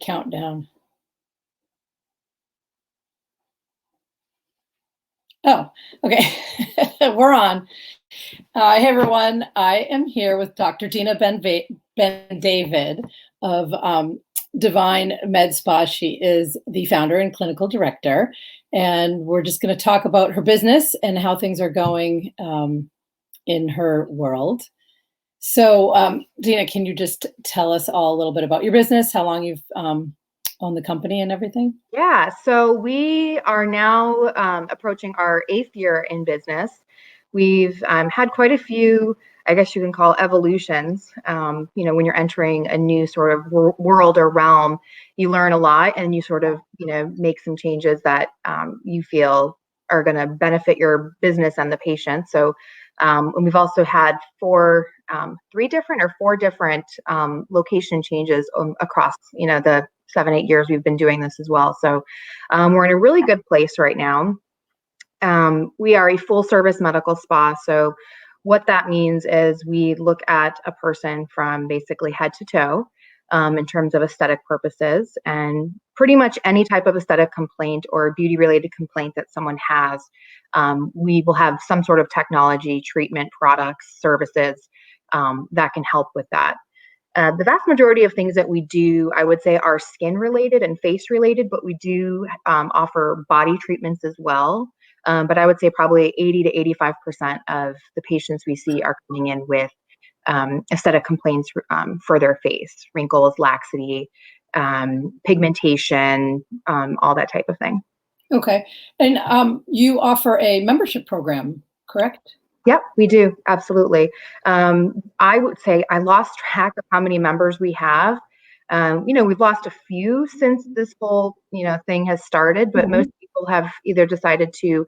countdown. Oh, okay. We're on. Hey, everyone. I am here with Dr. Dina BenDavid of Divine Med Spa. She is the founder and clinical director. And we're just going to talk about her business and how things are going in her world. So, Dina, can you just tell us all a little bit about your business, how long you've owned the company and everything? Yeah, so we are now approaching our 8th year in business. We've had quite a few, I guess you can call evolutions. When you're entering a new sort of world or realm, you learn a lot and you sort of, make some changes that you feel are going to benefit your business and the patient. So and we've also had four different location changes across, the 7-8 years we've been doing this as well. So we're in a really good place right now. We are a full service medical spa. So what that means is we look at a person from basically head to toe in terms of aesthetic purposes, and pretty much any type of aesthetic complaint or beauty related complaint that someone has. We will have some sort of technology, treatment, products, services that can help with that. The vast majority of things that we do, I would say, are skin related and face related, but we do offer body treatments as well. But I would say probably 80 to 85% of the patients we see are coming in with aesthetic complaints for their face, wrinkles, laxity, pigmentation, all that type of thing. Okay. And you offer a membership program, correct? Yep, we do. Absolutely. I would say I lost track of how many members we have. We've lost a few since this whole, thing has started, but most people have either decided to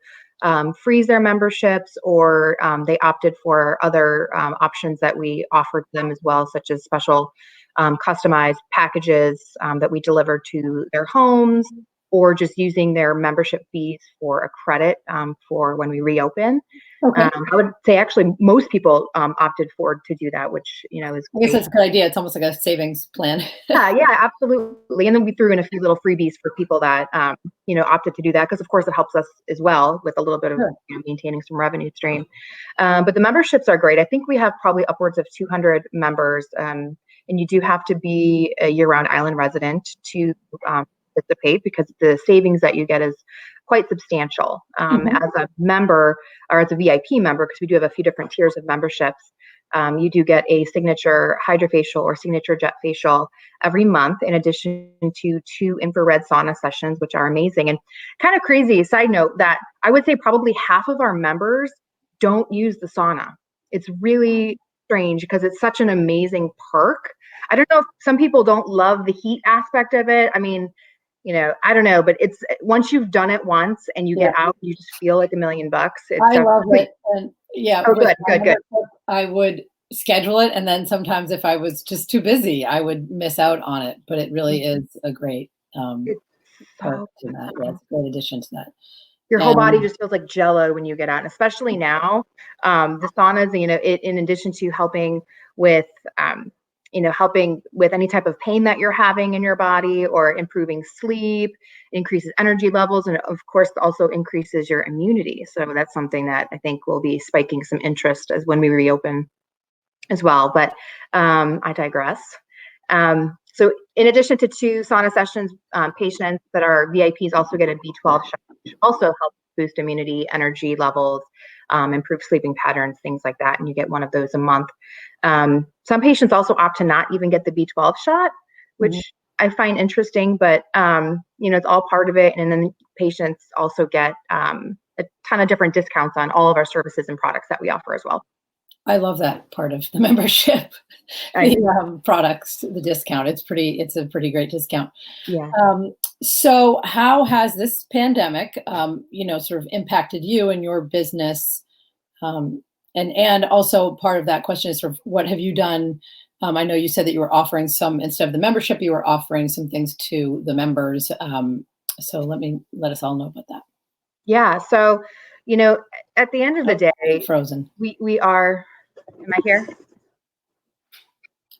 freeze their memberships or they opted for other options that we offered them as well, such as special customized packages that we deliver to their homes, or just using their membership fees for a credit for when we reopen. Okay. I would say actually most people opted to do that, which, is I guess great. that's a good idea. It's almost like a savings plan. Yeah, absolutely. And then we threw in a few little freebies for people that, opted to do that, because of course it helps us as well with a little bit of maintaining some revenue stream. But the memberships are great. I think we have probably upwards of 200 members, and you do have to be a year-round island resident to participate, because the savings that you get is quite substantial. As a member, or as a VIP member, because we do have a few different tiers of memberships, you do get a signature hydrofacial or signature jet facial every month, in addition to 2 infrared sauna sessions, which are amazing. And kind of crazy side note that I would say probably half of our members don't use the sauna. It's really strange because it's such an amazing perk. I don't know if some people don't love the heat aspect of it. I mean, I don't know, but it's once you've done it once and you get out, you just feel like $1 million. I love it. And Oh, good. I would schedule it, and then sometimes if I was just too busy, I would miss out on it. But it really is a great perk to that. Yeah, it's a great addition to that. Your whole body just feels like jello when you get out, and especially now, the saunas, in addition to helping with helping with any type of pain that you're having in your body, or improving sleep, increases energy levels, and of course also increases your immunity. So that's something that I think will be spiking some interest as when we reopen as well. But I digress. So in addition to 2 sauna sessions, patients that are VIPs also get a B12 shot, which also helps boost immunity, energy levels, improve sleeping patterns, things like that. And you get one of those a month. Some patients also opt to not even get the B12 shot, which I find interesting, but it's all part of it. And then patients also get a ton of different discounts on all of our services and products that we offer as well. I love that part of the membership, the products, the discount. It's a pretty great discount. Yeah. So how has this pandemic, sort of impacted you and your business? And also part of that question is sort of what have you done? I know you said that you were offering some, instead of the membership, you were offering some things to the members. So let us all know about that. Yeah. So, at the end of the day, frozen. We are, am I here?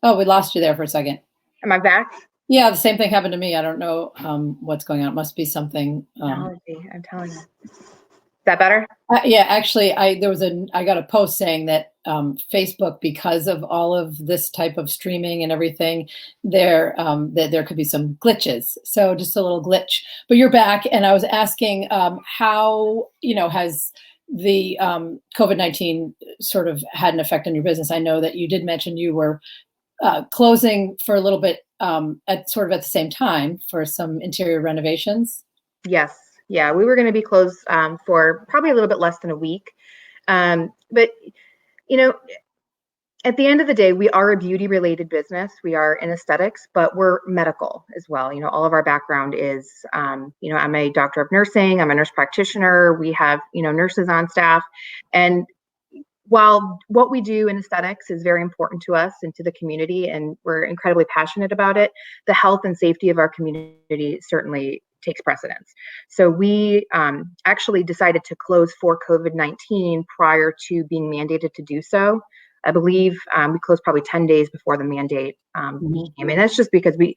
Oh, we lost you there for a second. Am I back? Yeah, the same thing happened to me. I don't know what's going on. It must be something. Technology, I'm telling you. Is that better? Yeah, actually, I got a post saying that Facebook, because of all of this type of streaming and everything, that there could be some glitches. So just a little glitch. But you're back, and I was asking how has the COVID-19 sort of had an effect on your business? I know that you did mention you were closing for a little bit at the same time for some interior renovations. Yes. Yeah, we were going to be closed for probably a little bit less than a week. But, you know, at the end of the day, we are a beauty related business. We are in aesthetics, but we're medical as well. All of our background is, I'm a doctor of nursing, I'm a nurse practitioner. We have, nurses on staff. And while what we do in aesthetics is very important to us and to the community, and we're incredibly passionate about it, the health and safety of our community certainly takes precedence. So we actually decided to close for COVID-19 prior to being mandated to do so. I believe we closed probably 10 days before the mandate came. And that's just because we,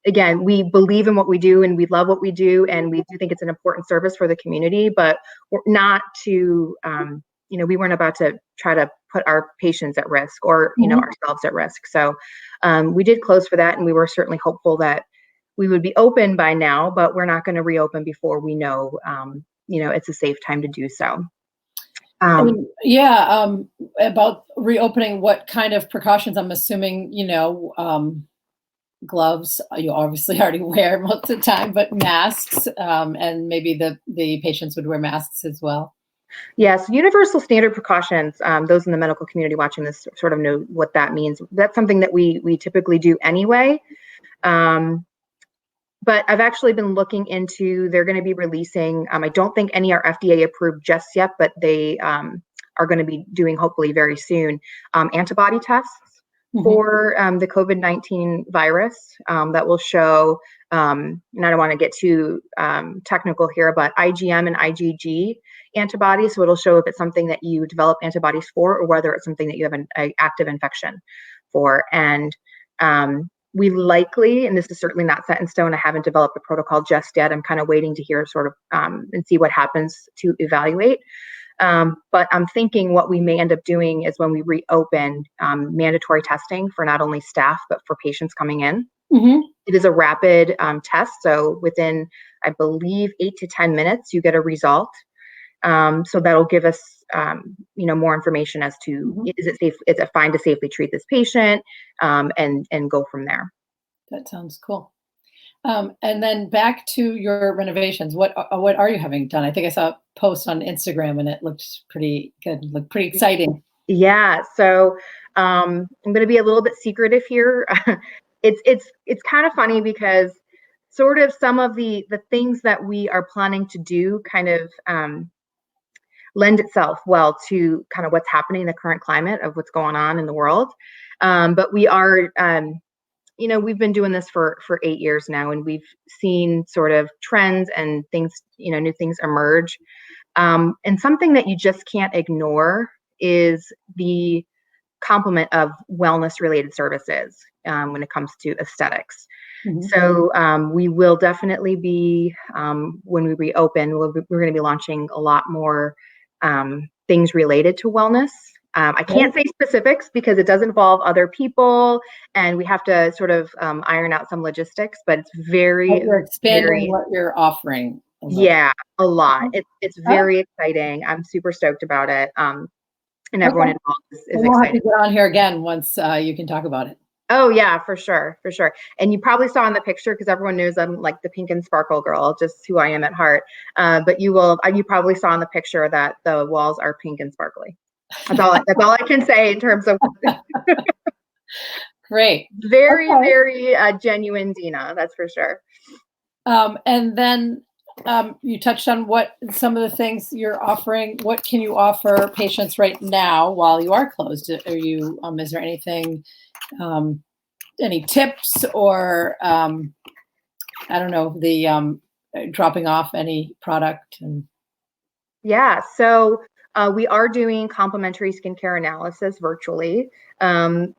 again, we believe in what we do and we love what we do. And we do think it's an important service for the community, but we're not to, we weren't about to try to put our patients at risk or, ourselves at risk. So we did close for that. And we were certainly hopeful that we would be open by now, but we're not going to reopen before we know, it's a safe time to do so. About reopening, what kind of precautions? I'm assuming, gloves, you obviously already wear most of the time, but masks, and maybe the patients would wear masks as well. Yes, universal standard precautions. Those in the medical community watching this sort of know what that means. That's something that we typically do anyway. But I've actually been looking into, they're going to be releasing, I don't think any are FDA approved just yet, but they are going to be doing hopefully very soon antibody tests for the COVID-19 virus that will show, and I don't want to get too technical here, but IgM and IgG antibodies. So it'll show if it's something that you develop antibodies for or whether it's something that you have an active infection for. And we likely, and this is certainly not set in stone, I haven't developed the protocol just yet. I'm kind of waiting to hear sort of and see what happens to evaluate. But I'm thinking what we may end up doing is when we reopen, mandatory testing for not only staff, but for patients coming in. It is a rapid test. So within, I believe, 8 to 10 minutes, you get a result. So that'll give us, more information as to is it safe, is it fine to safely treat this patient, and go from there. That sounds cool. And then back to your renovations. What are you having done? I think I saw a post on Instagram and it looked pretty good. Looked pretty exciting. Yeah. So I'm going to be a little bit secretive here. It's kind of funny because sort of some of the things that we are planning to do kind of lend itself well to kind of what's happening in the current climate of what's going on in the world. But we are, we've been doing this for 8 years now, and we've seen sort of trends and things, new things emerge. And something that you just can't ignore is the complement of wellness related services when it comes to aesthetics. So we will definitely be, when we reopen, we're going to be launching a lot more things related to wellness. I can't say specifics because it does involve other people and we have to sort of iron out some logistics, but it's You're expanding what you're offering. Yeah, a lot. It's very exciting. I'm super stoked about it. And everyone involved is excited. We'll have to get on here again once you can talk about it. Oh yeah, for sure. And you probably saw in the picture, because everyone knows I'm like the pink and sparkle girl, just who I am at heart. But you probably saw in the picture that the walls are pink and sparkly. That's all I can say in terms of. Great. Very genuine Dina, that's for sure. And then you touched on what some of the things you're offering. What can you offer patients right now while you are closed? Are you is there anything, any tips or I don't know, the dropping off any product? Yeah, so we are doing complimentary skincare analysis virtually.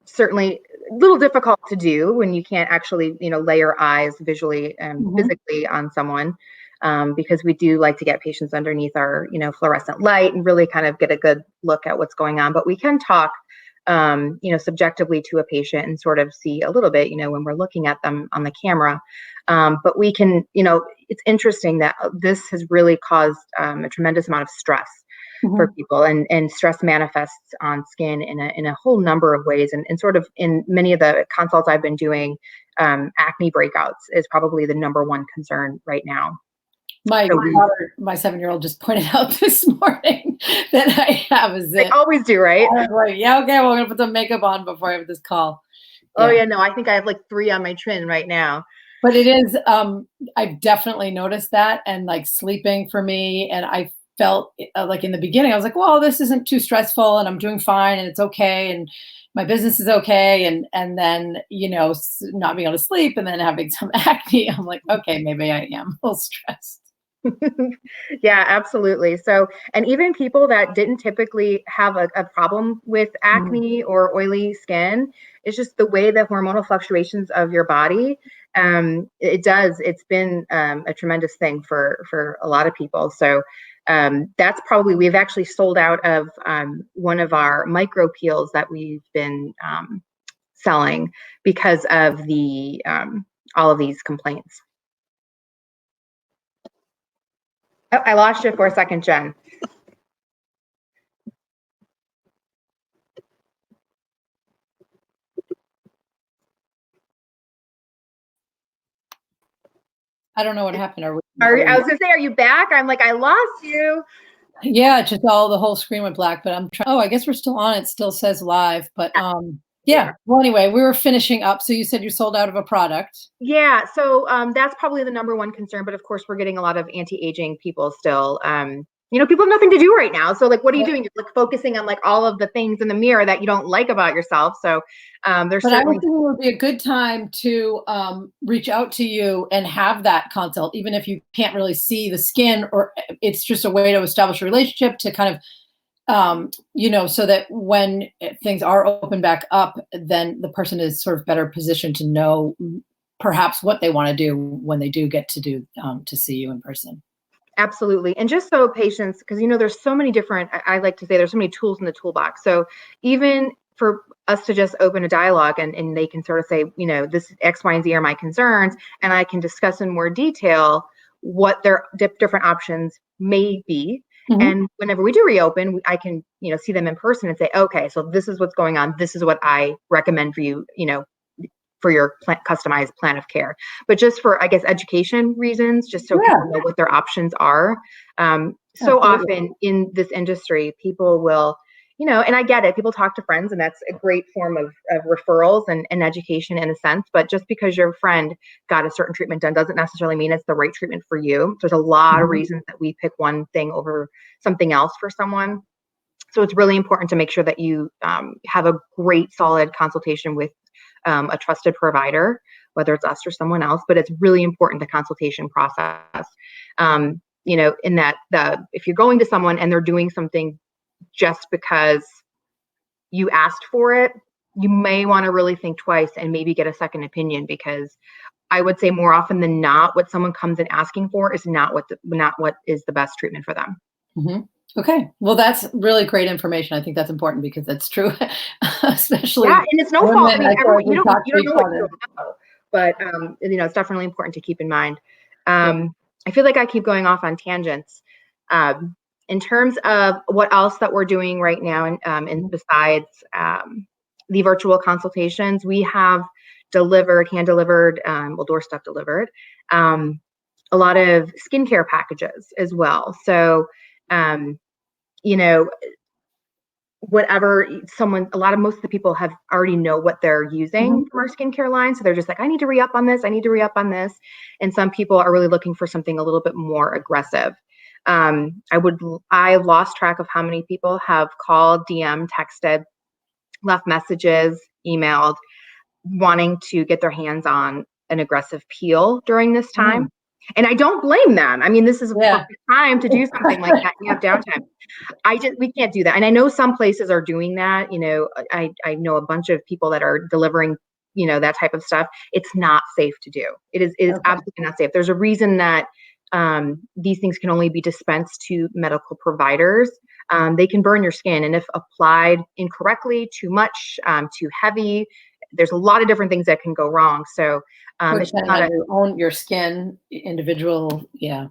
Certainly little difficult to do when you can't actually, lay your eyes visually and physically on someone, because we do like to get patients underneath our, fluorescent light and really kind of get a good look at what's going on. But we can talk, subjectively to a patient and sort of see a little bit, when we're looking at them on the camera. But we can, it's interesting that this has really caused a tremendous amount of stress for people, and stress manifests on skin in a whole number of ways. And sort of in many of the consults I've been doing, acne breakouts is probably the number one concern right now. My daughter, my 7-year-old, just pointed out this morning that I have a zit. They always do, right? I was like, yeah, okay, well, we're gonna put some makeup on before I have this call. Oh yeah, no, I think I have like 3 on my chin right now. But it is, I've definitely noticed that, and like sleeping for me, and I felt like in the beginning, I was like, well, this isn't too stressful and I'm doing fine and it's okay. And my business is okay. And then, not being able to sleep and then having some acne, I'm like, okay, maybe I am a little stressed. Yeah, absolutely. So, and even people that didn't typically have a problem with acne or oily skin, it's just the way the hormonal fluctuations of your body. It's been a tremendous thing for a lot of people. So that's probably, we've actually sold out of one of our micro peels that we've been selling because of the all of these complaints. Oh, I lost you for a second, Jen. I don't know what happened. I was gonna say, are you back? I'm like, I lost you. Yeah, just the whole screen went black, but I'm trying. Oh, I guess we're still on. It still says live, but yeah. Well, anyway, we were finishing up. So you said you sold out of a product. Yeah. So that's probably the number one concern. But of course, we're getting a lot of anti-aging people still. People have nothing to do right now. So like, what are you doing? You're like focusing on like all of the things in the mirror that you don't like about yourself. So there's but certainly. I would think it would be a good time to reach out to you and have that consult, even if you can't really see the skin, or it's just a way to establish a relationship to kind of, so that when things are open back up, then the person is sort of better positioned to know perhaps what they want to do when they do get to see you in person. Absolutely. And just so patients, because, there's so many different, I like to say there's so many tools in the toolbox. So even for us to just open a dialogue and they can sort of say, this X, Y, and Z are my concerns, and I can discuss in more detail what their different options may be. And whenever we do reopen, I can, see them in person and say, okay, so this is what's going on. This is what I recommend for you, for your customized plan of care. But just for, I guess, education reasons, just so people know what their options are. So often in this industry, people will, and I get it, people talk to friends, and that's a great form of referrals and education in a sense. But just because your friend got a certain treatment done doesn't necessarily mean it's the right treatment for you. There's a lot of reasons that we pick one thing over something else for someone. So it's really important to make sure that you have a great, solid consultation with a trusted provider, whether it's us or someone else. But it's really important, the consultation process. In that if you're going to someone and they're doing something just because you asked for it, you may want to really think twice and maybe get a second opinion, because I would say more often than not, what someone comes in asking for is not what is the best treatment for them. Okay. Well, that's really great information. I think that's important because that's true, especially. Yeah, and it's no fault. I mean, you don't know what you don't know, but it's definitely important to keep in mind. I feel like I keep going off on tangents. In terms of what else that we're doing right now, and besides the virtual consultations, we have hand delivered, doorstep delivered, a lot of skincare packages as well. So, whatever most of the people have already know what they're using from our skincare line. So they're just like, I need to re-up on this. I need to re-up on this. And some people are really looking for something a little bit more aggressive. I lost track of how many people have called, DM, texted, left messages, emailed, wanting to get their hands on an aggressive peel during this time. And I don't blame them. I mean, this is a Yeah. perfect time to do something like that. You have downtime. We can't do that. And I know some places are doing that. You know, I know a bunch of people that are delivering, you know, that type of stuff. It's not safe to do. It is Okay. absolutely not safe. There's a reason that these things can only be dispensed to medical providers. They can burn your skin, and if applied incorrectly, too much, too heavy, there's a lot of different things that can go wrong. So it's Depending on your skin, individual, yeah.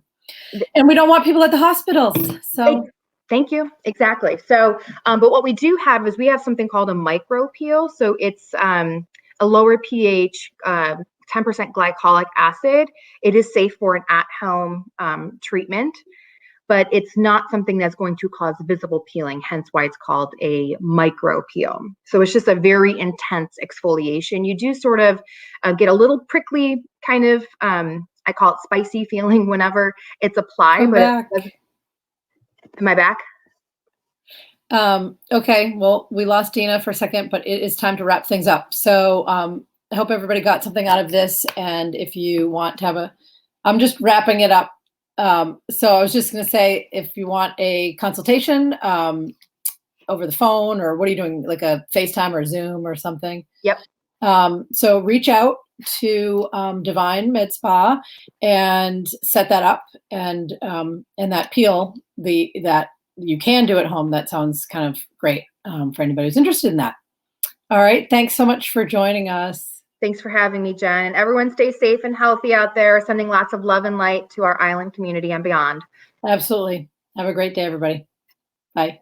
And we don't want people at the hospitals. So thank you. Exactly. So, but what we do have is we have something called a micro peel. So it's a lower pH, 10% glycolic acid. It is safe for an at-home treatment, but it's not something that's going to cause visible peeling, hence why it's called a micro peel. So it's just a very intense exfoliation. You do sort of get a little prickly kind of, I call it spicy feeling whenever it's applied, am I back? Okay, well, we lost Dina for a second, but it is time to wrap things up. So I hope everybody got something out of this. And if you want to have I'm just wrapping it up. So I was just going to say, if you want a consultation over the phone, or what are you doing, like a FaceTime or Zoom or something? Yep. So reach out to Divine Med Spa and set that up, and that peel that you can do at home. That sounds kind of great for anybody who's interested in that. All right, thanks so much for joining us. Thanks for having me, Jen. And everyone stay safe and healthy out there, sending lots of love and light to our island community and beyond. Absolutely. Have a great day, everybody. Bye.